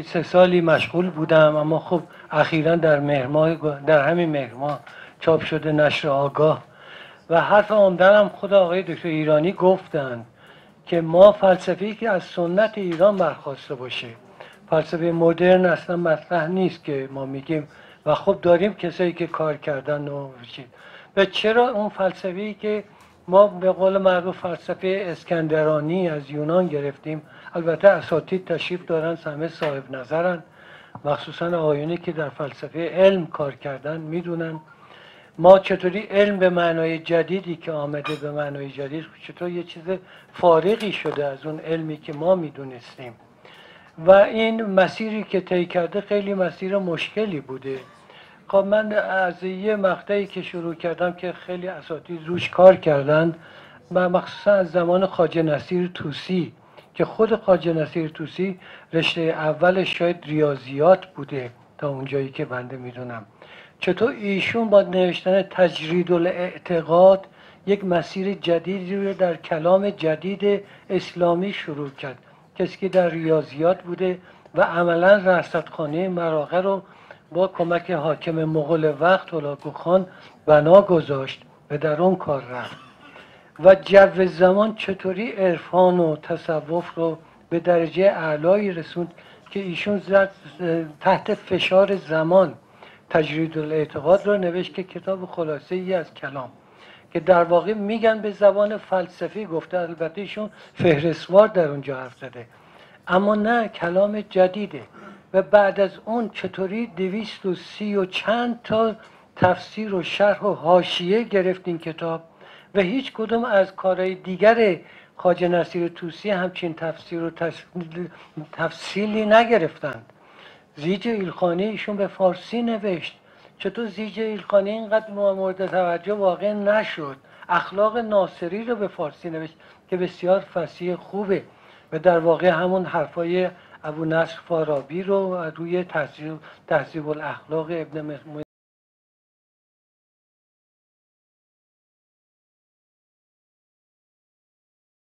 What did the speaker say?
3 سالی مشغول بودم، اما خب اخیرا در همین مهر ماه چاپ شده نشر آگاه و حرف عمده‌ام خود آقای دکتر ایرانی گفتند که ما فلسفه‌ای که از سنت ایران برخواسته باشه، فلسفه مدرن اصلا مطرح نیست که ما میگیم و خب داریم کسایی که کار کردن و چرا اون فلسفه‌ای که ما به قول معروف فلسفه اسکندرانی از یونان گرفتیم، البته اساتید تشریف دارن، همه صاحب نظرن، مخصوصا آقایونی که در فلسفه علم کار کردن میدونن ما چطوری علم به معنای جدیدی که آمده، به معنای جدید چطور یه چیز فارغی شده از اون علمی که ما میدونستیم و این مسیری که طی کرده خیلی مسیر مشکلی بوده. خب من از یه مقطعی که شروع کردم که خیلی اساتید روش کار کردند و مخصوصا از زمان خواجه نصیر طوسی که خود خواجه نصیر طوسی رشته اولش شاید ریاضیات بوده تا اونجایی که بنده میدونم، چطور ایشون با نوشتن تجرید الاعتقاد یک مسیر جدیدی رو در کلام جدید اسلامی شروع کرد. کسی که در ریاضیات بوده و عملا رصدخانه مراغه رو با کمک حاکم مغول وقت هولاکو خان بنا گذاشت و در اون کار رفت و جو زمان چطوری عرفان و تصوف رو به درجه اعلایی رسوند که ایشون تحت فشار زمان تجرید الاعتقاد رو نوشت که کتاب خلاصه ای از کلام که در واقع میگن به زبان فلسفی گفته، البته ایشون فهرستوار در اونجا حرف زده اما نه، کلام جدیده. و بعد از اون چطوری 230 و چند تا تفسیر و شرح و حاشیه گرفت این کتاب و هیچ کدوم از کارهای دیگر خواجه نصیر طوسی همچین تفسیر و تفصیلی نگرفتند. زیج ایلخانی ایشون به فارسی نوشت، چطور زیج ایلخانی اینقدر مورد توجه واقع نشد؟ اخلاق ناصری رو به فارسی نوشت که بسیار فصیح خوبه و در واقع همون حرفای ابو نصر فارابی رو روی تهذیب الاخلاق ابن